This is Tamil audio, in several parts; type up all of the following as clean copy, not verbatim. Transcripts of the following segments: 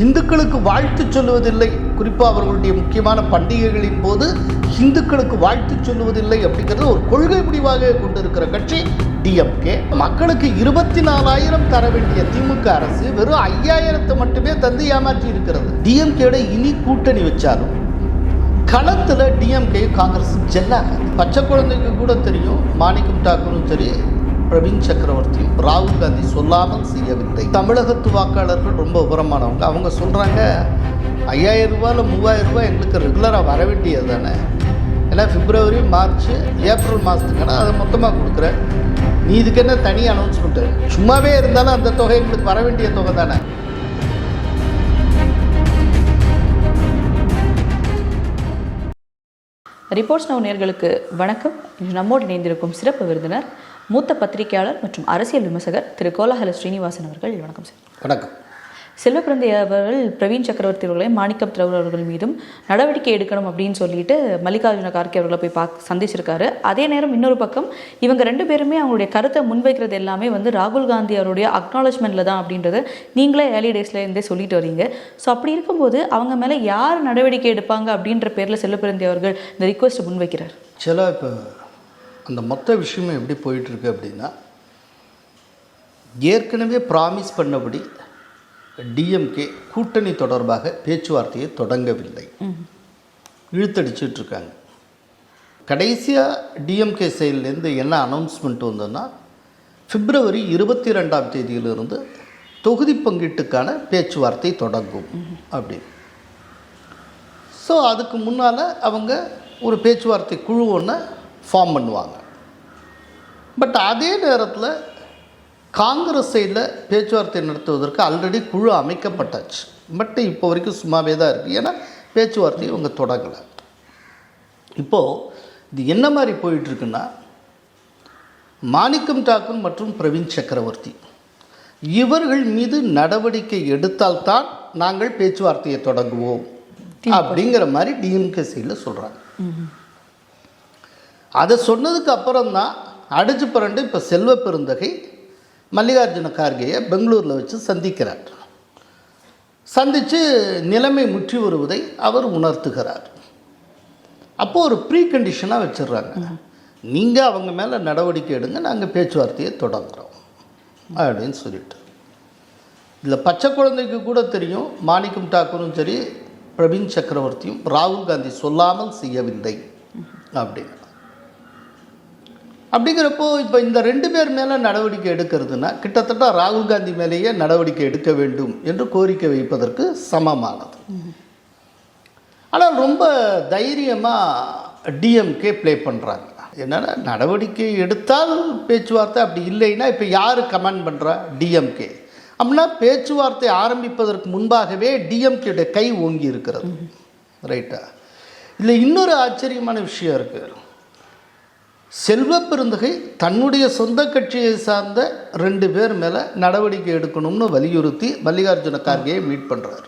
இந்துக்களுக்கு வாழ்த்து சொல்லுவதில்லை, குறிப்பாக அவர்களுடைய முக்கியமான பண்டிகைகளின் போது இந்துக்களுக்கு வாழ்த்து சொல்லுவதில்லை அப்படிங்கிறது ஒரு கொள்கை முடிவாக கொண்டிருக்கிற கட்சி டிஎம்கே. மக்களுக்கு 24,000 தர வேண்டிய திமுக அரசு வெறும் 5,000 மட்டுமே தந்து ஏமாற்றி இருக்கிறது. டிஎம்கேட இனி கூட்டணி வச்சாலும் களத்தில் டிஎம்கே காங்கிரஸ் ஜெல்லாகாது. பச்சை குழந்தைக்கு கூட தெரியும், மாணிக்கம் தாக்கூரும் சரி பிரவீன் சக்கரவர்த்தியும் ராகுல் காந்தி சொல்லாமல் செய்யவில்லை. தமிழகத்து வாக்காளர்கள் ரொம்ப விவரமானவங்க. அவங்க சொல்கிறாங்க 5,000 ரூபாயில் 3,000 ரூபாய் எங்களுக்கு ரெகுலராக வர வேண்டியது தானே, ஏன்னா பிப்ரவரி மார்ச் ஏப்ரல் மாதத்துக்கான அதை மொத்தமாக கொடுக்குறேன், நீ இதுக்கு என்ன தனி அனௌன்ஸ்மெண்ட்டு, சும்மாவே இருந்தாலும் அந்த தொகை எங்களுக்கு வர வேண்டிய தொகை தானே. ரிப்போர்ட்ஸ் நவ் நேயர்களுக்கு வணக்கம். இன்று நம்மோடு இணைந்திருக்கும் சிறப்பு விருந்தினர் மூத்த பத்திரிகையாளர் மற்றும் அரசியல் விமர்சகர் திரு கோலாஹல ஸ்ரீனிவாசன் அவர்கள். வணக்கம் சார். வணக்கம். செல்வப்பிரந்தை அவர்கள் பிரவீன் சக்கரவர்த்தி அவர்களையும் மாணிக்கம் திரவர் அவர்கள் மீதும் நடவடிக்கை எடுக்கணும் அப்படின்னு சொல்லிட்டு மல்லிகார்ஜுன கார்கே அவர்களை போய் சந்திச்சிருக்காரு. அதே நேரம் இன்னொரு பக்கம் இவங்க 2 பேருமே அவங்களுடைய கருத்தை முன்வைக்கிறது எல்லாமே ராகுல் காந்தி அவருடைய அக்னாலஜ்மெண்ட்டில் தான் அப்படின்றத நீங்களே ஏர்லி டேஸ்லேருந்தே சொல்லிட்டு வரீங்க. ஸோ அப்படி இருக்கும்போது அவங்க மேலே யார் நடவடிக்கை எடுப்பாங்க அப்படின்ற பேரில் செல்வப்பிரந்தை அவர்கள் இந்த ரிக்வெஸ்ட்டை முன்வைக்கிறார். சில இப்போ அந்த மொத்த விஷயமும் எப்படி போயிட்டுருக்கு அப்படின்னா, ஏற்கனவே ப்ராமிஸ் பண்ணபடி டிஎம்கே கூட்டணி தொடர்பாக பேச்சுவார்த்தையை தொடங்கவில்லை, இழுத்தடிச்சிட்ருக்காங்க. கடைசியாக டிஎம்கே சைட்லேருந்து என்ன அனௌன்ஸ்மெண்ட் வந்ததுன்னா, பிப்ரவரி 22ஆம் தேதியிலிருந்து தொகுதி பங்கீட்டுக்கான பேச்சுவார்த்தை தொடங்கும் அப்படின்னு. ஸோ அதுக்கு முன்னால் அவங்க ஒரு பேச்சுவார்த்தை குழு ஒன்று ஃபார்ம் பண்ணுவாங்க. பட் அதே நேரத்தில் காங்கிரஸ் சைடில் பேச்சுவார்த்தை நடத்துவதற்கு ஆல்ரெடி குழு அமைக்கப்பட்டாச்சு. பட் இப்போ வரைக்கும் சும்மாவே தான் இருக்குது, ஏன்னா பேச்சுவார்த்தையை அவங்க தொடங்கலை. இப்போது இது என்ன மாதிரி போயிட்டுருக்குன்னா, மாணிக்கம் தாக்கூர் மற்றும் பிரவீன் சக்கரவர்த்தி இவர்கள் மீது நடவடிக்கை எடுத்தால்தான் நாங்கள் பேச்சுவார்த்தையை தொடங்குவோம் அப்படிங்கிற மாதிரி டிஎம்கே சைடில் சொல்கிறாங்க. அதை சொன்னதுக்கு அப்புறம்தான் அடிச்சு புரண்டு இப்போ செல்வ பெருந்தகை மல்லிகார்ஜுன கார்கேயை பெங்களூரில் வச்சு சந்திக்கிறார். சந்தித்து நிலைமை முற்றி வருவதை அவர் உணர்த்துகிறார். அப்போது ஒரு ப்ரீ கண்டிஷனாக வச்சிடுறாங்க, நீங்கள் அவங்க மேலே நடவடிக்கை எடுங்க, நாங்கள் பேச்சுவார்த்தையை தொடங்குகிறோம் அப்படின்னு சொல்லிட்டு. இதில் பச்சை குழந்தைக்கு கூட தெரியும், மாணிக்கம் தாக்கூரும் சரி பிரவீன் சக்கரவர்த்தியும் ராகுல் காந்தி சொல்லாமல் செய்யவில்லை அப்படின்னு. அப்படிங்கிறப்போ இப்போ இந்த 2 பேர் மேலே நடவடிக்கை எடுக்கிறதுனா கிட்டத்தட்ட ராகுல் காந்தி மேலேயே நடவடிக்கை எடுக்க வேண்டும் என்று கோரிக்கை வைப்பதற்கு சமமானது. ஆனால் ரொம்ப தைரியமாக டிஎம்கே ப்ளே பண்ணுறாங்க. என்னென்னா, நடவடிக்கை எடுத்தால் பேச்சுவார்த்தை, அப்படி இல்லைன்னா இப்போ யார் கமெண்ட் பண்ணுறா? டிஎம்கே. அப்படின்னா பேச்சுவார்த்தை ஆரம்பிப்பதற்கு முன்பாகவே டிஎம்கேடைய கை ஓங்கி இருக்கிறது. ரைட்டா? இதில் இன்னொரு ஆச்சரியமான விஷயம் இருக்குது. செல்வ பெருந்தகை தன்னுடைய சொந்த கட்சியை சார்ந்த 2 பேர் மேலே நடவடிக்கை எடுக்கணும்னு வலியுறுத்தி மல்லிகார்ஜுன கார்கேயை மீட் பண்ணுறாரு.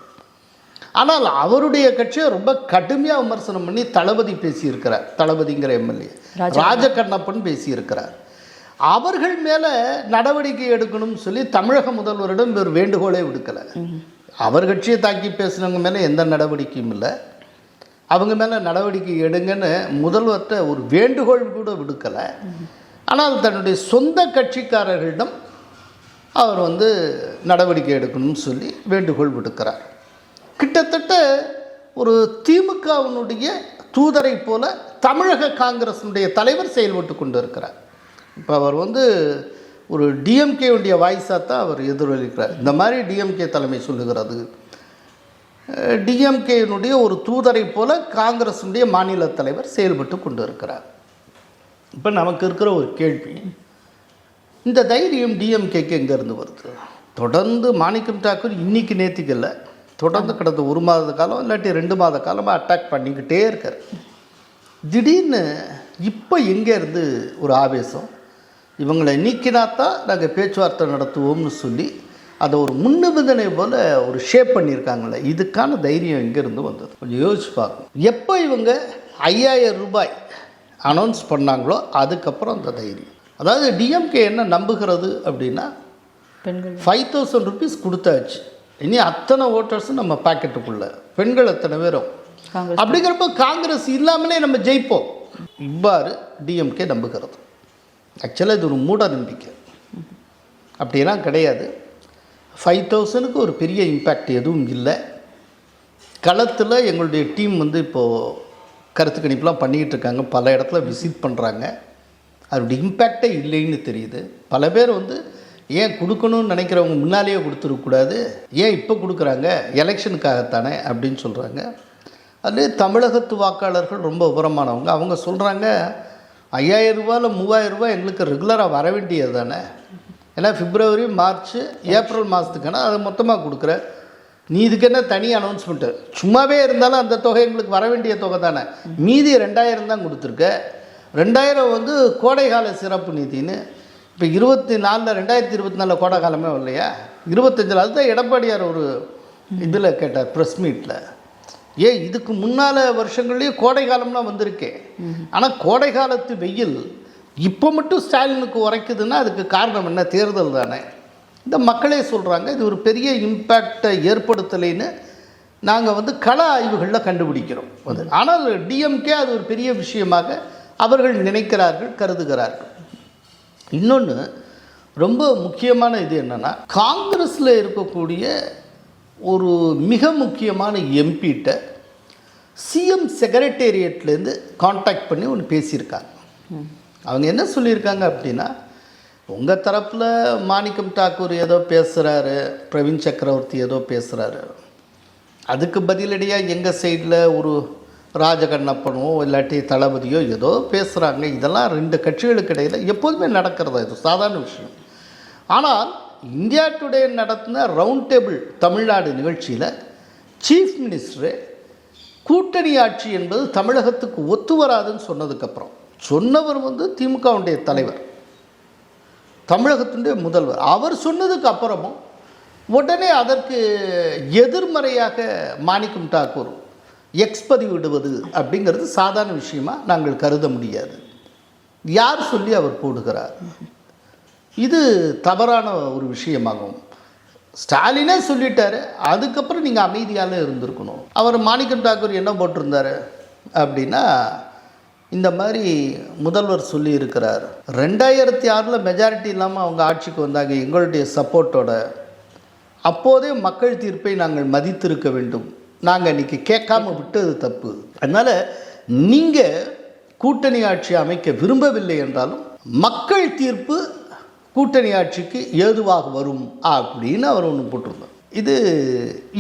ஆனால் அவருடைய கட்சியை ரொம்ப கடுமையாக விமர்சனம் பண்ணி தளபதி பேசியிருக்கிறார். தளபதிங்கிற எம்எல்ஏ ராஜகண்ணப்பன் பேசியிருக்கிறார். அவர்கள் மேலே நடவடிக்கை எடுக்கணும்னு சொல்லி தமிழக முதல்வரிடம் ஒரு வேண்டுகோளை விடுக்கலை. அவர் கட்சியை தாக்கி பேசுனவங்க மேலே எந்த நடவடிக்கையும் இல்லை, அவங்க மேலே நடவடிக்கை எடுங்கன்னு முதல்வர்கிட்ட ஒரு வேண்டுகோள் கூட விடுக்கலை. ஆனால் தன்னுடைய சொந்த கட்சிக்காரர்களிடம் அவர் நடவடிக்கை எடுக்கணும்னு சொல்லி வேண்டுகோள் விடுக்கிறார். கிட்டத்தட்ட ஒரு திமுகவினுடைய தூதரை போல தமிழக காங்கிரஸினுடைய தலைவர் செயல்பட்டு கொண்டு இருக்கிறார். இப்போ அவர் ஒரு டிஎம்கேவுடைய வாய்ஸாக தான் அவர் எதிரொலிக்கிறார். இந்த மாதிரி டிஎம்கே தலைமை சொல்லுகிறது, டிஎம்கேனுடைய ஒரு தூதரை போல காங்கிரஸுடைய மாநில தலைவர் செயல்பட்டு கொண்டு இருக்கிறார். இப்போ நமக்கு இருக்கிற ஒரு கேள்வி, இந்த தைரியம் டிஎம்கேக்கு எங்கேருந்து வருது? தொடர்ந்து மாணிக்கம் தாக்கூர் இன்றைக்கி நேற்றுக்கல்ல, தொடர்ந்து கடந்த 1 மாத காலம் இல்லாட்டி 2 மாத காலமாக அட்டாக் பண்ணிக்கிட்டே இருக்கார். திடீர்னு இப்போ எங்கேருந்து ஒரு ஆவேசம், இவங்களை நீக்கினாத்தான் நாங்கள் பேச்சுவார்த்தை நடத்துவோம்னு சொல்லி அதை ஒரு முன்னிபந்தனை போல் ஒரு ஷேப் பண்ணியிருக்காங்களே, இதுக்கான தைரியம் எங்கேருந்து வந்தது? கொஞ்சம் யோசிச்சு பார்க்கணும். எப்போ இவங்க 5,000 ரூபாய் அனௌன்ஸ் பண்ணாங்களோ அதுக்கப்புறம் அந்த தைரியம். அதாவது டிஎம்கே என்ன நம்புகிறது அப்படின்னா, 5,000 rupees கொடுத்தாச்சு, இனி அத்தனை ஓட்டர்ஸும் நம்ம பாக்கெட்டுக்குள்ள, பெண்கள் அத்தனை பேரும். காங்கிரஸ் அப்படிங்கிறப்ப காங்கிரஸ் இல்லாமலே நம்ம ஜெயிப்போம் இவ்வாறு டிஎம்கே நம்புகிறது. ஆக்சுவலாக இது ஒரு மூட நம்பிக்கை, அப்படியெல்லாம் கிடையாது. 5000க்கு ஒரு பெரிய இம்பேக்ட் எதுவும் இல்லை. களத்தில் எங்களுடைய டீம் வந்து இப்போது கருத்து கணிப்புலாம் பண்ணிக்கிட்டு இருக்காங்க, பல இடத்துல விசிட் பண்ணுறாங்க. அதோடைய இம்பேக்டே இல்லைன்னு தெரியுது. பல பேர் வந்து ஏன் கொடுக்கணும்னு நினைக்கிறவங்க முன்னாலேயே கொடுத்துருக்கக்கூடாது, ஏன் இப்போ கொடுக்குறாங்க, எலெக்ஷனுக்காகத்தானே அப்படின்னு சொல்கிறாங்க. அதுலேயே தமிழகத்து வாக்காளர்கள் ரொம்ப விவரமானவங்க. அவங்க சொல்கிறாங்க 5000 ரூபாயில் 3000 ரூபாய் எங்களுக்கு ரெகுலராக வர வேண்டியது தானே, ஏன்னா பிப்ரவரி மார்ச் ஏப்ரல் மாதத்துக்கான அதை மொத்தமாக கொடுக்குற, நீ இதுக்கு என்ன தனி அனௌன்ஸ்மெண்ட்டு, சும்மாவே இருந்தாலும் அந்த தொகை எங்களுக்கு வர வேண்டிய தொகை தானே, மீதி 2000 தான் கொடுத்துருக்க. 2000 வந்து கோடைகால சிறப்பு நிதின்னு. இப்போ 2024 கோடை காலமே இல்லையா, 25 அதுதான் எடப்பாடியார் ஒரு இதில் கேட்டார் ப்ரெஸ் மீட்டில். ஏன் இதுக்கு முன்னால் வருஷங்கள்லேயே கோடை காலம்லாம் வந்திருக்கேன், ஆனால் கோடை காலத்து வெயில் இப்போ மட்டும் ஸ்டாலினுக்கு உரைக்குதுன்னா அதுக்கு காரணம் என்ன, தேர்தல் தானே. இந்த மக்களே சொல்கிறாங்க இது ஒரு பெரிய இம்பேக்டை ஏற்படுத்தலைன்னு நாங்கள் வந்து கள ஆய்வுகளில் கண்டுபிடிக்கிறோம் அது. ஆனால் டிஎம்கே அது ஒரு பெரிய விஷயமாக அவர்கள் நினைக்கிறார்கள், கருதுகிறார்கள். இன்னொன்று ரொம்ப முக்கியமான இது என்னென்னா, காங்கிரஸில் இருக்கக்கூடிய ஒரு மிக முக்கியமான எம்பிட்ட சிஎம் செக்ரட்டேரியட்லேருந்து கான்டாக்ட் பண்ணி ஒன்று பேசியிருக்காங்க. அவங்க என்ன சொல்லியிருக்காங்க அப்படின்னா, உங்கள் தரப்பில் மாணிக்கம் தாக்கூர் ஏதோ பேசுகிறாரு, பிரவீன் சக்கரவர்த்தி ஏதோ பேசுகிறாரு, அதுக்கு பதிலடியாக எங்கள் சைடில் ஒரு ராஜகண்ணப்பனோ இல்லாட்டி தளபதியோ ஏதோ பேசுகிறாங்க. இதெல்லாம் 2 கட்சிகளுக்கு இடையில் எப்போதுமே நடக்கிறதா, இது சாதாரண விஷயம். ஆனால் இந்தியா டுடே நடத்தின ரவுண்ட் டேபிள் தமிழ்நாடு நிகழ்ச்சியில் சீஃப் மினிஸ்டரு கூட்டணி ஆட்சி என்பது தமிழகத்துக்கு ஒத்து வராதுன்னு சொன்னதுக்கப்புறம், சொன்னவர் வந்து திமுகவுடைய தலைவர், தமிழகத்தினுடைய முதல்வர், அவர் சொன்னதுக்கு அப்புறமும் உடனே அதற்கு எதிர்மறையாக மாணிக்கம் தாக்கூர் பதிவிடுவது அப்படிங்கிறது சாதாரண விஷயமாக நாங்கள் கருத முடியாது. யார் சொல்லி அவர் போடுகிறார், இது தவறான ஒரு விஷயமாகும். ஸ்டாலினே சொல்லிட்டாரு, அதுக்கப்புறம் நீங்கள் அமைதியால் இருந்திருக்கணும். அவர் மாணிக்கம் தாக்கூர் என்ன போட்டிருந்தார் அப்படின்னா, இந்த மாதிரி முதல்வர் சொல்லி இருக்கிறார், 2006 மெஜாரிட்டி இல்லாமல் அவங்க ஆட்சிக்கு வந்தாங்க எங்களுடைய சப்போர்ட்டோட, அப்போதே மக்கள் தீர்ப்பை நாங்கள் மதித்திருக்க வேண்டும், நாங்கள் இன்றைக்கி கேட்காம விட்டது தப்பு, அதனால் நீங்கள் கூட்டணி ஆட்சி அமைக்க விரும்பவில்லை என்றாலும் மக்கள் தீர்ப்பு கூட்டணி ஆட்சிக்கு ஏதுவாக வரும் அப்படின்னு அவர் ஒன்று போட்டிருந்தார்.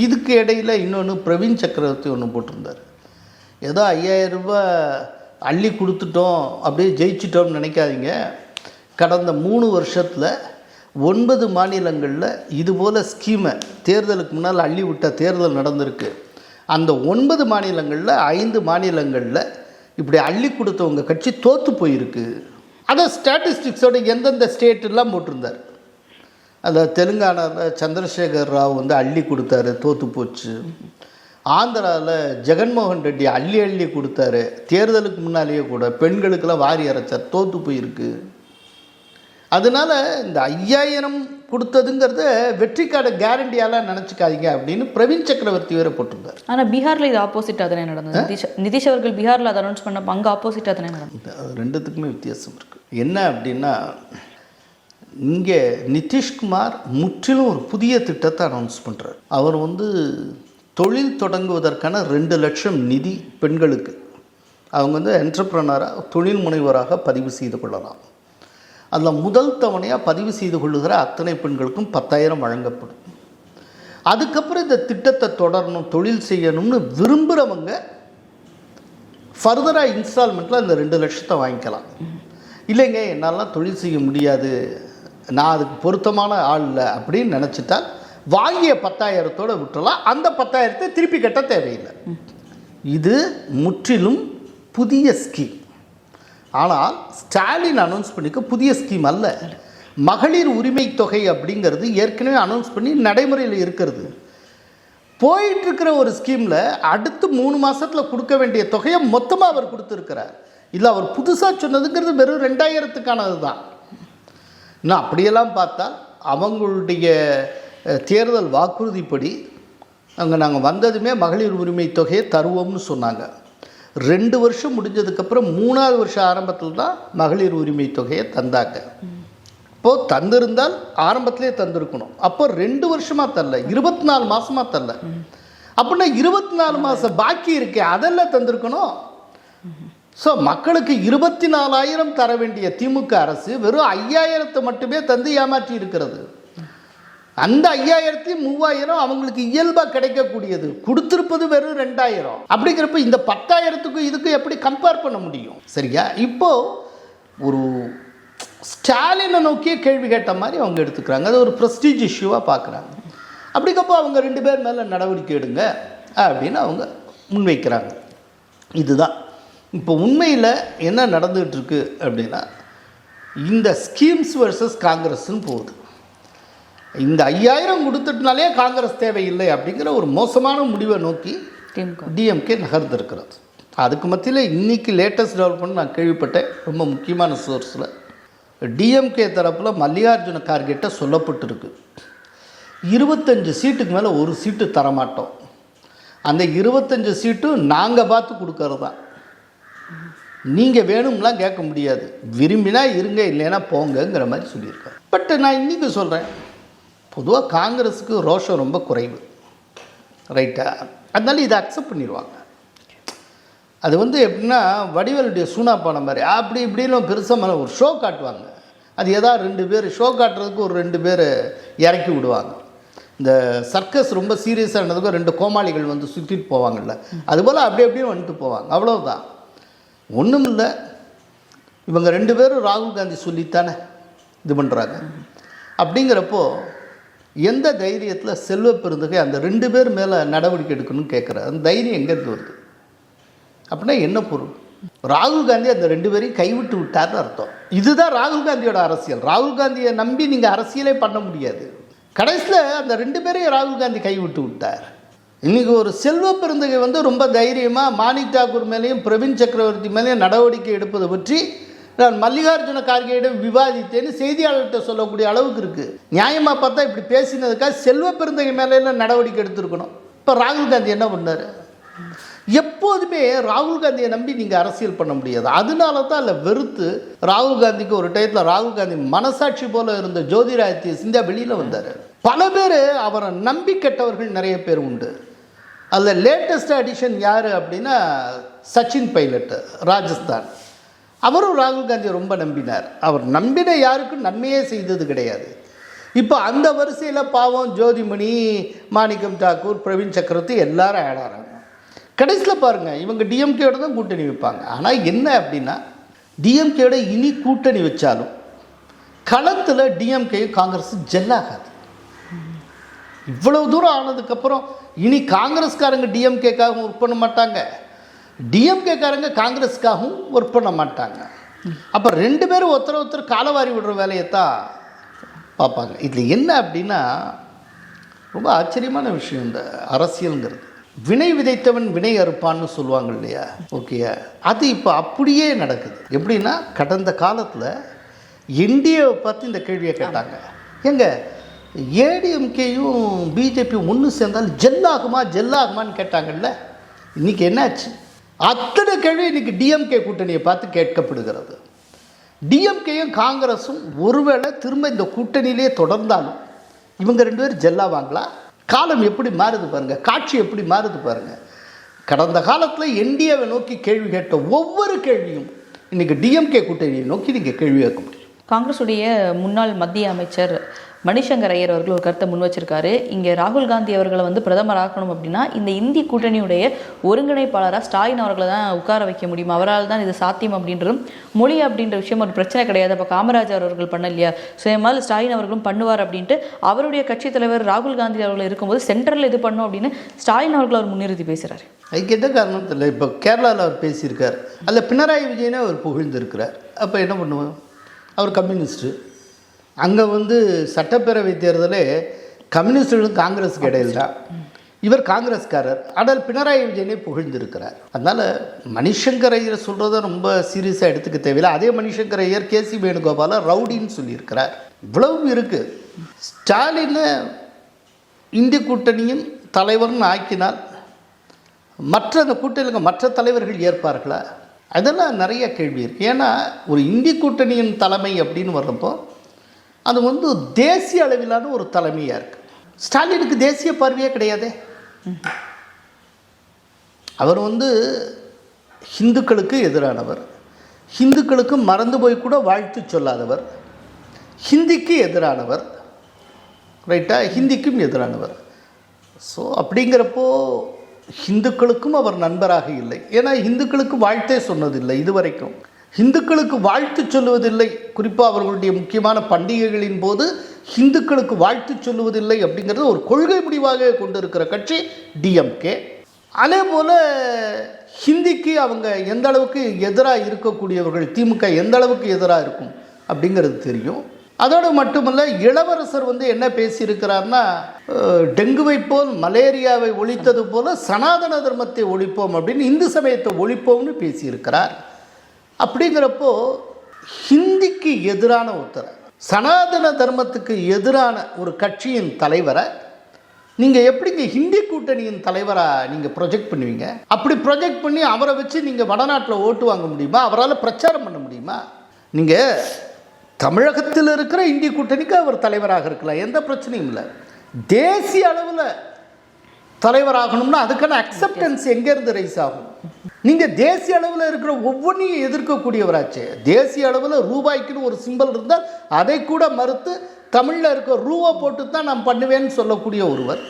இதுக்கு இடையில் இன்னொன்று பிரவீன் சக்கரவர்த்தி ஒன்று போட்டிருந்தார், ஏதோ 5000 ரூபாய் அள்ளி கொடுத்துட்டோம் அப்படியே ஜெயிச்சிட்டோம்னு நினைக்காதீங்க, கடந்த 3 வருஷத்தில் 9 மாநிலங்களில் இதுபோல் ஸ்கீமை தேர்தலுக்கு முன்னால் அள்ளி விட்ட தேர்தல் நடந்திருக்கு. அந்த 9 மாநிலங்களில் 5 மாநிலங்களில் இப்படி அள்ளி கொடுத்தவங்க கட்சி தோற்று போயிருக்கு. அதை ஸ்டாட்டிஸ்டிக்ஸோட எந்தெந்த ஸ்டேட்டெல்லாம் போட்டிருந்தார். அதில் தெலுங்கானாவில் சந்திரசேகர் ராவ் வந்து அள்ளி கொடுத்தாரு, தோற்று போச்சு. ஆந்திராவில் ஜெகன்மோகன் ரெட்டி அள்ளி கொடுத்தாரு, தேர்தலுக்கு முன்னாலேயே கூட பெண்களுக்கெல்லாம் வாரி அரைச்சார், தோற்று போயிருக்கு. அதனால் இந்த 5000 கொடுத்ததுங்கிறத வெற்றிக்கான கேரண்டியாலாம் நினச்சிக்காதீங்க அப்படின்னு பிரவீன் சக்கரவர்த்தி வேறு போட்டிருந்தார். ஆனால் பீகாரில் இது ஆப்போசிட்டாக தானே நடந்தது. நிதிஷ் அவர்கள் பீகாரில் அதை அனௌன்ஸ் பண்ணப்போ அங்கே ஆப்போசிட்டாக தானே நடந்தது. அது ரெண்டுத்துக்குமே வித்தியாசம் இருக்குது. என்ன அப்படின்னா, இங்கே நிதிஷ்குமார் முற்றிலும் ஒரு புதிய திட்டத்தை அனௌன்ஸ் பண்ணுறார். அவர் வந்து தொழில் தொடங்குவதற்கான 2 லட்சம் நிதி பெண்களுக்கு, அவங்க வந்து என்டர்பிரனராக தொழில் முனைவராக பதிவு செய்து கொள்ளலாம். அதில் முதல் தவணையாக பதிவு செய்து கொள்ளுகிற அத்தனை பெண்களுக்கும் 10,000 வழங்கப்படும். அதுக்கப்புறம் இந்த திட்டத்தை தொடரணும், தொழில் செய்யணும்னு விரும்புகிறவங்க ஃபர்தராக இன்ஸ்டால்மெண்ட்டில் இந்த 2 லட்சத்தை வாங்கிக்கலாம். இல்லைங்க என்னாலாம் தொழில் செய்ய முடியாது, நான் அதுக்கு பொருத்தமான ஆள் இல்லை அப்படின்னு நினச்சிட்டால் வாங்கிய 10,000 விட்டுறலாம். அந்த 10,000 திருப்பி கட்ட தேவையில்லை. இது முற்றிலும் புதிய ஸ்கீம். ஆனால் ஸ்டாலின் அனௌன்ஸ் பண்ணிக்க புதிய ஸ்கீம் அல்ல. மகளிர் உரிமை தொகை அப்படிங்கிறது ஏற்கனவே அனௌன்ஸ் பண்ணி நடைமுறையில் இருக்கிறது. போயிட்டுருக்கிற ஒரு ஸ்கீமில் அடுத்து 3 மாதத்தில் கொடுக்க வேண்டிய தொகையை மொத்தமாக அவர் கொடுத்துருக்கிறார். இல்லை அவர் புதுசாக சொன்னதுங்கிறது வெறும் 2000க்கானது தான். இன்னும் அப்படியெல்லாம் பார்த்தால் அவங்களுடைய தேர்தல் வாக்குறுதிப்படி அங்கே நாங்கள் வந்ததுமே மகளிர் உரிமை தொகையை தருவோம்னு சொன்னாங்க. 2 வருஷம் முடிஞ்சதுக்கப்புறம் 3ஆவது வருஷம் ஆரம்பத்தில் தான் மகளிர் உரிமை தொகையை தந்தாங்க. இப்போது தந்திருந்தால் ஆரம்பத்திலே தந்திருக்கணும். அப்போ 2 வருஷமாக தரல, 24 மாதமாக தரல. அப்படின்னா 24 மாதம் பாக்கி இருக்கே, அதெல்லாம் தந்திருக்கணும். ஸோ மக்களுக்கு 24,000 தர வேண்டிய திமுக அரசு வெறும் 5,000 மட்டுமே தந்து ஏமாற்றி இருக்கிறது. அந்த 5,000 3,000 அவங்களுக்கு இயல்பாக கிடைக்கக்கூடியது, கொடுத்துருப்பது வெறும் 2,000. அப்படிங்கிறப்ப இந்த 10,000க்கும் இதுக்கு எப்படி கம்பேர் பண்ண முடியும்? சரியா? இப்போது ஒரு ஸ்டாலினை நோக்கிய கேள்வி கேட்ட மாதிரி அவங்க எடுத்துக்கிறாங்க. அது ஒரு ப்ரெஸ்டீஜ் இஷ்யூவாக பார்க்குறாங்க. அப்படிக்கப்போ அவங்க 2 பேர் மேலே நடவடிக்கை எடுங்க அப்படின்னு அவங்க முன்வைக்கிறாங்க. இதுதான் இப்போ உண்மையில் என்ன நடந்துகிட்டு இருக்கு அப்படின்னா, இந்த ஸ்கீம்ஸ் வர்சஸ் காங்கிரஸ்ன்னு போகுது. இந்த 5,000 கொடுத்துட்டுனாலே காங்கிரஸ் தேவையில்லை அப்படிங்கிற ஒரு மோசமான முடிவை நோக்கி டிஎம்கே நகர்ந்திருக்கிறது. அதுக்கு மத்தியில் இன்றைக்கி லேட்டஸ்ட் டெவலப்மெண்ட் நான் கேள்விப்பட்டேன். ரொம்ப முக்கியமான சோர்ஸில் டிஎம்கே தரப்பில் மல்லிகார்ஜுன கார்கேட்ட சொல்லப்பட்டிருக்கு, 25 சீட்டுக்கு மேலே ஒரு சீட்டு தரமாட்டோம், அந்த 25 சீட்டும் நாங்கள் பார்த்து கொடுக்கறது தான், நீங்கள் வேணும்லாம் கேட்க முடியாது, விரும்பினா இருங்க இல்லைன்னா போங்கங்கிற மாதிரி சொல்லியிருக்காரு. பட் நான் இன்றைக்கி சொல்கிறேன், பொதுவாக காங்கிரஸுக்கு ரோஷம் ரொம்ப குறைவு, ரைட்டா? அதனால இதை அக்செப்ட் பண்ணிடுவாங்க. அது எப்படின்னா வடிவேலுடைய சூனாப்பான மாதிரி அப்படி இப்படின்னு பெருசாக ஒரு ஷோ காட்டுவாங்க. அது ஏதாவது 2 பேர் ஷோ காட்டுறதுக்கு ஒரு 2 பேர் இறக்கி விடுவாங்க. இந்த சர்க்கஸ் ரொம்ப சீரியஸாக இருந்ததுக்கும் 2 கோமாளிகள் சுற்றிட்டு போவாங்கள்ல, அதுபோல் அப்படி அப்படியே வந்துட்டு போவாங்க. அவ்வளோதான், ஒன்றும் இல்லை. இவங்க 2 பேரும் ராகுல் காந்தி சொல்லித்தானே இது பண்ணுறாங்க. அப்படிங்கிறப்போ எந்த தைரியத்தில் செல்வ பெருந்தகை அந்த 2 பேர் மேலே நடவடிக்கை எடுக்கணும்னு கேட்குறாரு? அந்த தைரியம் எங்கேருந்து வருது? அப்படின்னா என்ன பொருள்? ராகுல் காந்தி அந்த 2 பேரையும் கைவிட்டு விட்டார்னு அர்த்தம். இதுதான் ராகுல் காந்தியோட அரசியல். ராகுல் காந்தியை நம்பி நீங்கள் அரசியலே பண்ண முடியாது. கடைசியில் அந்த 2 பேரையும் ராகுல் காந்தி கைவிட்டு விட்டார். இன்றைக்கி ஒரு செல்வ பெருந்தகை ரொம்ப தைரியமாக மாணிக் தாக்கூர் மேலேயும் பிரவீன் சக்கரவர்த்தி மேலேயும் நடவடிக்கை எடுப்பதை பற்றி நான் மல்லிகார்ஜுன கார்கேயிடம் விவாதித்தேன்னு செய்தியாளர்கிட்ட சொல்லக்கூடிய அளவுக்கு இருக்குது. நியாயமாக பார்த்தா இப்படி பேசினதுக்காக செல்வ பெருந்தகை மேலே நடவடிக்கை எடுத்துருக்கணும். இப்போ ராகுல் காந்தி என்ன பண்ணார்? எப்போதுமே ராகுல் காந்தியை நம்பி நீங்கள் அரசியல் பண்ண முடியாது. அதனால தான் இல்லை வெறுத்து ராகுல் காந்திக்கு ஒரு டயத்தில் ராகுல் காந்தி மனசாட்சி போல இருந்த ஜோதிராதித்ய சிந்தியா வெளியில் வந்தார். பல பேர் அவரை நம்பி கெட்டவர்கள் நிறைய பேர் உண்டு. அதில் லேட்டஸ்ட் அடிஷன் யார் அப்படின்னா சச்சின் பைலட், ராஜஸ்தான். அவரும் ராகுல் காந்தியை ரொம்ப நம்பினார். அவர் நம்பின யாருக்கும் நன்மையே செய்தது கிடையாது. இப்போ அந்த வரிசையில் பாவம் ஜோதிமணி, மாணிக்கம் தாக்கூர், பிரவீன் சக்கரவர்த்தி எல்லாரும் ஆடாறாங்க. கடைசியில் பாருங்கள், இவங்க டிஎம்கேயோட தான் கூட்டணி வைப்பாங்க. ஆனால் என்ன அப்படின்னா, டிஎம்கேயோட இனி கூட்டணி வச்சாலும் களத்தில் டிஎம்கேயும் காங்கிரஸ் ஜெல்லாகாது. இவ்வளவு தூரம் ஆனதுக்கப்புறம் இனி காங்கிரஸ்காரங்க டிஎம்கேக்காகவும் ஒர்க் பண்ண மாட்டாங்க, டிஎம்கேக்காரங்க காங்கிரஸுக்காகவும் ஒர்க் பண்ண மாட்டாங்க. அப்போ 2 பேரும் ஒருத்தர் காலவாரி விடுற வேலையைத்தான் பார்ப்பாங்க. இதில் என்ன அப்படின்னா, ரொம்ப ஆச்சரியமான விஷயம் இந்த அரசியலுங்கிறது. வினை விதைத்தவன் வினை அறுப்பான்னு சொல்லுவாங்க இல்லையா? ஓகேயா? அது இப்போ அப்படியே நடக்குது. எப்படின்னா, கடந்த காலத்தில் என்டிஏவை பார்த்து இந்த கேள்வியை கேட்டாங்க, எங்க ஏடிஎம்கேயும் பிஜேபியும் ஒன்று சேர்ந்தால் ஜெல்லாகுமான்னு கேட்டாங்கல்ல. இன்றைக்கி என்னாச்சு? அத்தனை கேள்வி இன்றைக்கி டிஎம்கே கூட்டணியை பார்த்து கேட்கப்படுகிறது. டிஎம்கேயும் காங்கிரஸும் ஒருவேளை திரும்ப இந்த கூட்டணியிலே தொடர்ந்தாலும் இவங்க 2 பேரும் ஜெல்லாவாங்களா? காலம் எப்படி மாறுது பாருங்கள், காட்சி எப்படி மாறுது பாருங்கள். கடந்த காலத்தில் என்டிஏவை நோக்கி கேள்வி கேட்ட ஒவ்வொரு கேள்வியும் இன்றைக்கி டிஎம்கே கூட்டணியை நோக்கி நீங்கள் கேள்வி கேட்க முடியும். காங்கிரஸுடைய முன்னாள் மத்திய அமைச்சர் மணிசங்கர் ஐயர் அவர்கள் ஒரு கருத்தை முன் வச்சிருக்காரு. இங்கே ராகுல் காந்தி அவர்களை பிரதமர் ஆக்கணும் அப்படின்னா இந்த இந்தி கூட்டணியுடைய ஒருங்கிணைப்பாளராக ஸ்டாலின் அவர்களை தான் உட்கார வைக்க முடியும், அவரால் தான் இது சாத்தியம் அப்படின்றதும், மொழி அப்படின்ற விஷயம் ஒரு பிரச்சனை கிடையாது, அப்போ காமராஜர் அவர்கள் பண்ண இல்லையா, ஸோ மாதிரி ஸ்டாலின் அவர்களும் பண்ணுவார் அப்படின்ட்டு அவருடைய கட்சி தலைவர் ராகுல் காந்தி அவர்கள் இருக்கும்போது சென்ட்ரலில் இது பண்ணும் அப்படின்னு ஸ்டாலின் அவர்கள் அவர் முன்னிறுத்தி பேசுகிறார். அதுக்கு என்ன காரணம் தெரியல. இப்போ கேரளாவில் அவர் பேசியிருக்கார், அதில் பினராயி விஜயனே அவர் புகழ்ந்திருக்கிறார். அப்போ என்ன பண்ணுவோம்? அவர் கம்யூனிஸ்ட்டு. அங்கே சட்டப்பேரவை தேர்தலே கம்யூனிஸ்டுகளும் காங்கிரஸுக்கு இடையில் தான். இவர் காங்கிரஸ்காரர், ஆனால் பினராயி விஜயனை புகழ்ந்திருக்கிறார். அதனால் மணிசங்கர் ஐயர் சொல்கிறத ரொம்ப சீரியஸாக எடுத்துக்க தேவையில்லை. அதே மணிசங்கர் ஐயர் கேசி வேணுகோபாலை ரவுடின்னு சொல்லியிருக்கிறார். இவ்வளவு இருக்குது. ஸ்டாலினை இந்திய கூட்டணியின் தலைவர்னு ஆக்கினால் அந்த கூட்டணியில் மற்ற தலைவர்கள் ஏற்பார்களா? அதெல்லாம் நிறைய கேள்வி இருக்குது. ஏன்னா ஒரு இந்திய கூட்டணியின் தலைமை அப்படின்னு வர்றப்போ அது வந்து தேசிய அளவிலான ஒரு தலைமையாக இருக்குது. ஸ்டாலினுக்கு தேசிய பார்வையே கிடையாதே. அவர் வந்து ஹிந்துக்களுக்கு எதிரானவர், ஹிந்துக்களுக்கு மறந்து போய் கூட வாழ்த்து சொல்லாதவர், ஹிந்திக்கு எதிரானவர், ரைட்டா, ஹிந்திக்கும் எதிரானவர். ஸோ அப்படிங்கிறப்போ ஹிந்துக்களுக்கும் அவர் நண்பராக இல்லை. ஏன்னா ஹிந்துக்களுக்கு வாழ்த்தே சொன்னதில்லை இதுவரைக்கும். ஹிந்துக்களுக்கு வாழ்த்து சொல்லுவதில்லை, குறிப்பாக அவர்களுடைய முக்கியமான பண்டிகைகளின் போது ஹிந்துக்களுக்கு வாழ்த்து சொல்லுவதில்லை அப்படிங்கிறது ஒரு கொள்கை முடிவாக கொண்டு இருக்கிற கட்சி டிஎம்கே. அதே போல் ஹிந்திக்கு அவங்க எந்த அளவுக்கு எதிராக இருக்கக்கூடியவர்கள், திமுக எந்த அளவுக்கு எதிராக இருக்கும் அப்படிங்கிறது தெரியும். அதோடு மட்டுமல்ல, இளவரசர் வந்து என்ன பேசியிருக்கிறார்னா, டெங்குவை போல் மலேரியாவை ஒழித்தது போல சனாதன தர்மத்தை ஒழிப்போம் அப்படின்னு, இந்து சமயத்தை ஒழிப்போம்னு பேசியிருக்கிறார். அப்படிங்கிறப்போ ஹிந்திக்கு எதிரான ஒருத்தர், சனாதன தர்மத்துக்கு எதிரான ஒரு கட்சியின் தலைவரை நீங்கள் எப்படிங்க ஹிந்தி கூட்டணியின் தலைவராக நீங்கள் ப்ரொஜெக்ட் பண்ணுவீங்க? அப்படி ப்ரொஜெக்ட் பண்ணி அவரை வச்சு நீங்கள் வடநாட்டில் ஓட்டு வாங்க முடியுமா? அவரால் பிரச்சாரம் பண்ண முடியுமா? நீங்கள் தமிழகத்தில் இருக்கிற இந்திய கூட்டணிக்கு அவர் தலைவராக இருக்கலாம், எந்த பிரச்சனையும் இல்லை. தேசிய அளவில் தலைவராகணும்னா அதுக்கான அக்செப்டன்ஸ் எங்கேருந்து ரைஸ் ஆகும்? நீங்கள் தேசிய அளவில் இருக்கிற ஒவ்வொன்றையும் எதிர்க்கக்கூடியவராச்சு. தேசிய அளவில் ரூபாய்க்குன்னு ஒரு சிம்பல் இருந்தால் அதை கூட மறுத்து தமிழில் இருக்க ரூபா போட்டு தான் நான் பண்ணுவேன்னு சொல்லக்கூடிய ஒருவர்.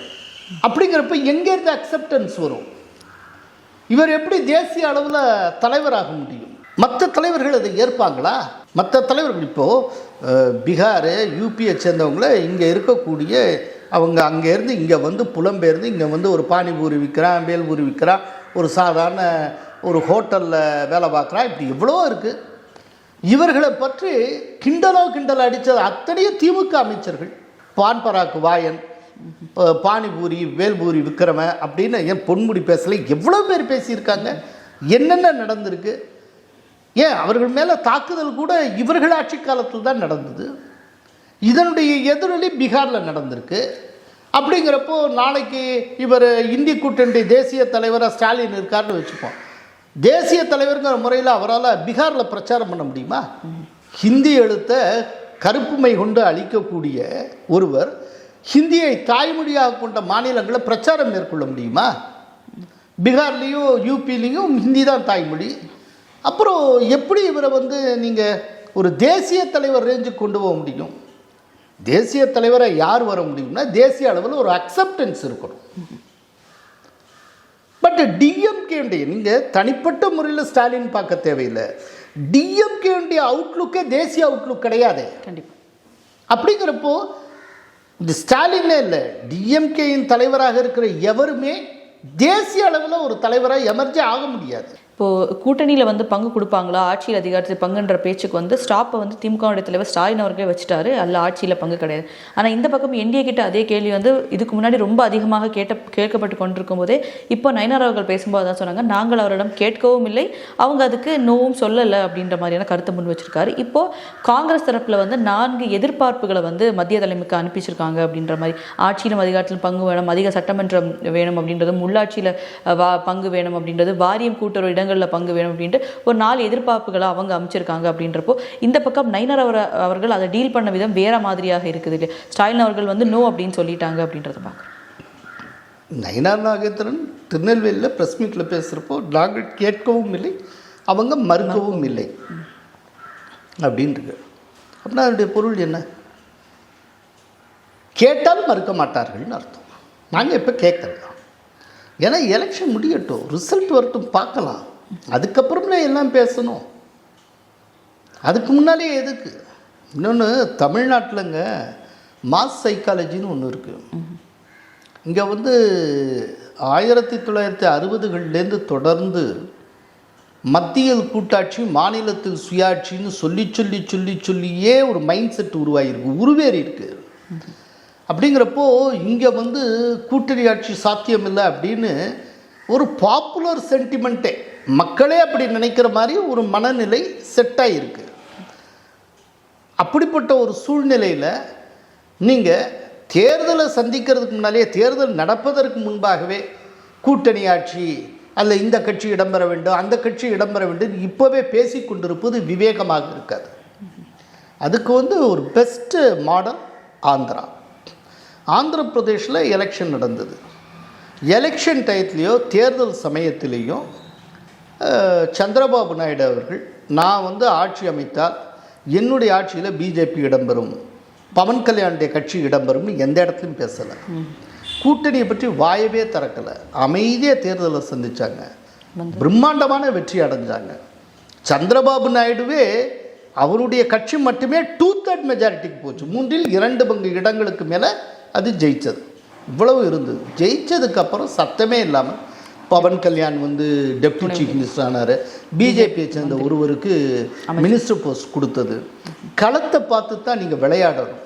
அப்படிங்கிறப்ப எங்கேருந்து அக்செப்டன்ஸ் வரும்? இவர் எப்படி தேசிய அளவில் தலைவராக முடியும்? மற்ற தலைவர்கள் அதை ஏற்பாங்களா? மற்ற தலைவர்கள் இப்போது பீகார், யூபியை சேர்ந்தவங்கள இங்கே இருக்கக்கூடிய அவங்க அங்கேருந்து இங்கே வந்து புலம்பெயர்ந்து இங்கே வந்து ஒரு பானிபூரி விற்கிறான், பேல்பூரி விற்கிறான், ஒரு சாதாரண ஒரு ஹோட்டலில் வேலை பார்க்குறான், இப்படி எவ்வளோ இருக்குது. இவர்களை பற்றி கிண்டல் அடித்தது அத்தனையும் திமுக அமைச்சர்கள். பான்பராக்கு வாயன், பானிபூரி வேல்பூரி விற்கிறவன் அப்படின்னு ஏன் பொன்முடி பேசலை, எவ்வளோ பேர் பேசியிருக்காங்க. என்னென்ன நடந்திருக்கு? ஏன் அவர்கள் மேலே தாக்குதல் கூட இவர்கள் ஆட்சி காலத்தில் தான் நடந்தது. இதனுடைய எதிரொலி பீகாரில் நடந்திருக்கு. அப்படிங்கிறப்போ நாளைக்கு இவர் இந்திய கூட்டணி தேசிய தலைவராக ஸ்டாலின் இருக்காருன்னு வச்சுப்போம். தேசிய தலைவருங்கிற முறையில் அவரால் பீகாரில் பிரச்சாரம் பண்ண முடியுமா? ஹிந்தி எழுத்தை கருப்புமை கொண்டு அளிக்கக்கூடிய ஒருவர் ஹிந்தியை தாய்மொழியாக கொண்ட மாநிலங்களில் பிரச்சாரம் மேற்கொள்ள முடியுமா? பீகார்லேயும் யூபிலையும் ஹிந்தி தான் தாய்மொழி. அப்புறம் எப்படி இவரை வந்து நீங்கள் ஒரு தேசிய தலைவர் ரேஞ்சுக்கு கொண்டு போக முடியும்? தேசிய தலைவரை யார் வர முடியும்னா தேசிய அளவில் ஒரு அக்செப்டன்ஸ் இருக்கணும். பட் டிஎம்கேடைய நீங்கள் தனிப்பட்ட முறையில் ஸ்டாலின் பார்க்க தேவையில்லை. டிஎம்கேடைய அவுட்லுக்கே தேசிய அவுட்லுக் கிடையாது கண்டிப்பாக. அப்படிங்கிறப்போ இந்த ஸ்டாலினே இல்லை, டிஎம்கேயின் தலைவராக இருக்கிற எவருமே தேசிய அளவில் ஒரு தலைவராக எமர்ஜி ஆக முடியாது. இப்போது கூட்டணியில் வந்து பங்கு கொடுப்பாங்களா, ஆட்சியில் அதிகாரத்தில் பங்குன்ற பேச்சுக்கு வந்து ஸ்டாப்பை வந்து திமுகவுடைய தலைவர் ஸ்டாலின் அவர்களே வச்சுட்டாரு. அதில் ஆட்சியில் பங்கு கிடையாது. ஆனால் இந்த பக்கம் என்டிஏ கிட்ட அதே கேள்வி வந்து இதுக்கு முன்னாடி ரொம்ப அதிகமாக கேட்கப்பட்டு கொண்டிருக்கும் போதே இப்போ நயனார் அவர்கள் பேசும்போது தான் சொன்னாங்க, நாங்கள் அவரிடம் கேட்கவும் இல்லை, அவங்க அதுக்கு நோவும் சொல்லலை அப்படின்ற மாதிரியான கருத்தை முன் வச்சிருக்காரு. இப்போது காங்கிரஸ் தரப்பில் வந்து 4 எதிர்பார்ப்புகளை வந்து மத்திய தலைமைக்கு அனுப்பிச்சிருக்காங்க அப்படின்ற மாதிரி. ஆட்சியிலும் அதிகாரத்திலும் பங்கு வேணும், அதிக சட்டமன்றம் வேணும் அப்படின்றதும், உள்ளாட்சியில் பங்கு வேணும் அப்படின்றது, வாரியம் கூட்டுறவு இடங்களில் பங்கு வேணும் அப்படின்ட்டு ஒரு 4 எதிர்பார்ப்புகளை அவங்க அமைச்சிருக்காங்க. அப்படின்றப்போ இந்த பக்கம் நயினார் அவர்கள் அதை டீல் பண்ண விதம் வேற மாதிரியாக இருக்குது இல்லையா? ஸ்டாலின் அவர்கள் வந்து நோ அப்படின்னு சொல்லிட்டாங்க அப்படின்றத பார்க்குறேன். நயினார் நாகேந்திரன் திருநெல்வேலியில் ப்ரெஸ் மீட்டில் பேசுகிறப்போ நாங்கள் கேட்கவும் இல்லை, அவங்க மறுக்கவும் இல்லை அப்படின்றது. அப்படின்னா அதனுடைய பொருள் என்ன? கேட்டால் மறுக்க மாட்டார்கள்னு அர்த்தம். நாங்கள் இப்போ கேட்கலாம், ஏன்னா எலெக்ஷன் முடியட்டும், ரிசல்ட் வரட்டும், பார்க்கலாம், அதுக்கப்புறமே எல்லாம் பேசணும். அதுக்கு முன்னாலே எதுக்கு? இன்னொன்று தமிழ்நாட்டிலங்க மாஸ் சைக்காலஜின்னு ஒன்று இருக்குது. இங்கே வந்து 1960களிலேருந்து தொடர்ந்து மத்தியில் கூட்டாட்சி மாநிலத்தில் சுயாட்சின்னு சொல்லியே ஒரு மைண்ட் செட் உருவாகிருக்கு, உருவேறி இருக்குது. அப்படிங்கிறப்போ இங்கே வந்து கூட்டணி ஆட்சி சாத்தியமில்லை அப்படின்னு ஒரு பாப்புலர் சென்டிமெண்ட்டே, மக்களே அப்படி நினைக்கிற மாதிரி ஒரு மனநிலை செட்டாக இருக்குது. அப்படிப்பட்ட ஒரு சூழ்நிலையில் நீங்கள் தேர்தலை சந்திக்கிறதுக்கு முன்னாலேயே, தேர்தல் நடப்பதற்கு முன்பாகவே கூட்டணி ஆட்சி அல்ல இந்த கட்சி இடம்பெற வேண்டும், அந்த கட்சி இடம்பெற வேண்டும் இப்போவே பேசி கொண்டிருப்பது விவேகமாக இருக்காது. அதுக்கு ஒரு பெஸ்ட்டு மாடல் ஆந்திரா. ஆந்திர பிரதேஷில் எலெக்ஷன் நடந்தது. எலெக்ஷன் டயத்துலேயோ தேர்தல் சமயத்திலேயோ சந்திரபாபு நாயுடு அவர்கள் நான் ஆட்சி அமைத்தால் என்னுடைய ஆட்சியில் பிஜேபி இடம்பெறும், பவன் கல்யாணுடைய கட்சி இடம்பெறும்னு எந்த இடத்துலையும் பேசலை. கூட்டணியை பற்றி வாயவே திறக்கலை. அமைதியாக தேர்தலை சந்தித்தாங்க, பிரம்மாண்டமான வெற்றி அடைஞ்சாங்க. சந்திரபாபு நாயுடுவே அவருடைய கட்சி மட்டுமே 2/3 மெஜாரிட்டிக்கு போச்சு. 3/2 பங்கு இடங்களுக்கு மேலே அது ஜெயித்தது. இவ்வளவு இருந்தது. ஜெயித்ததுக்கப்புறம் சத்தமே இல்லாமல் Pawan Kalyan deputy chief minister ஆனார். பிஜேபியை சேர்ந்த ஒருவருக்கு மினிஸ்டர் போஸ்ட் கொடுத்தது. களத்தை பார்த்து தான் நீங்கள் விளையாடணும்.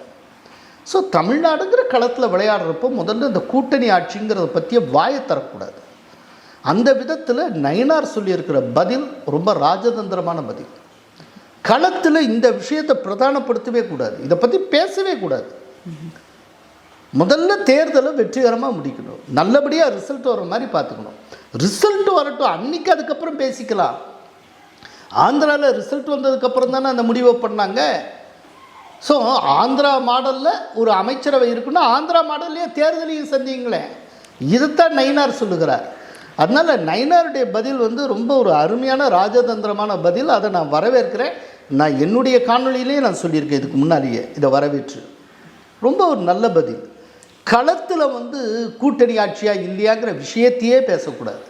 ஸோ தமிழ்நாடுங்கிற களத்தில் விளையாடுறப்போ முதல்ல இந்த கூட்டணி ஆட்சிங்கிறத பற்றிய வாயை தரக்கூடாது. அந்த விதத்தில் நயினார் சொல்லியிருக்கிற பதில் ரொம்ப ராஜதந்திரமான பதில். களத்தில் இந்த விஷயத்தை பிரதானப்படுத்தவே கூடாது, இதை பற்றி பேசவே கூடாது. முதல்ல தேர்தலை வெற்றிகரமாக முடிக்கணும், நல்லபடியாக ரிசல்ட் வர மாதிரி பார்த்துக்கணும். ரிசல்ட் வரட்டும், அன்றைக்கி அதுக்கப்புறம் பேசிக்கலாம். ஆந்திராவில் ரிசல்ட் வந்ததுக்கப்புறம் தானே அந்த முடிவை பண்ணாங்க. ஸோ ஆந்திரா மாடலில் ஒரு அமைச்சரவை இருக்குன்னா ஆந்திரா மாடல்லையே தேர்தலையும் சந்திங்களேன். இதைத்தான் நயினார் சொல்லுகிறார். அதனால் நயினாருடைய பதில் ரொம்ப ஒரு அருமையான ராஜதந்திரமான பதில். அதை நான் வரவேற்கிறேன். நான் என்னுடைய காணொலியிலேயே நான் சொல்லியிருக்கேன் இதுக்கு முன்னாடியே, இதை வரவேற்று ரொம்ப ஒரு நல்ல பதில். களத்தில் கூட்டணி ஆட்சியாக இல்லையாங்கிற விஷயத்தையே பேசக்கூடாது.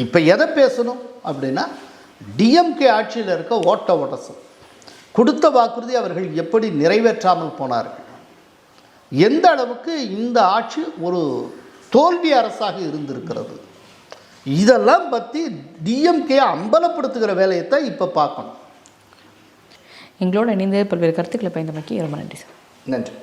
இப்போ எதை பேசணும் அப்படின்னா, டிஎம்கே ஆட்சியில் இருக்க ஓட்டசம் கொடுத்த வாக்குறுதி அவர்கள் எப்படி நிறைவேற்றாமல் போனார்கள், எந்த அளவுக்கு இந்த ஆட்சி ஒரு தோல்வி அரசாக இருந்திருக்கிறது, இதெல்லாம் பற்றி டிஎம்கே அம்பலப்படுத்துகிற வேலையை தான் இப்போ பார்க்கணும். எங்களோட இணைந்து பல்வேறு கருத்துக்களை பயந்தமைக்கு ரொம்ப நன்றி சார். நன்றி.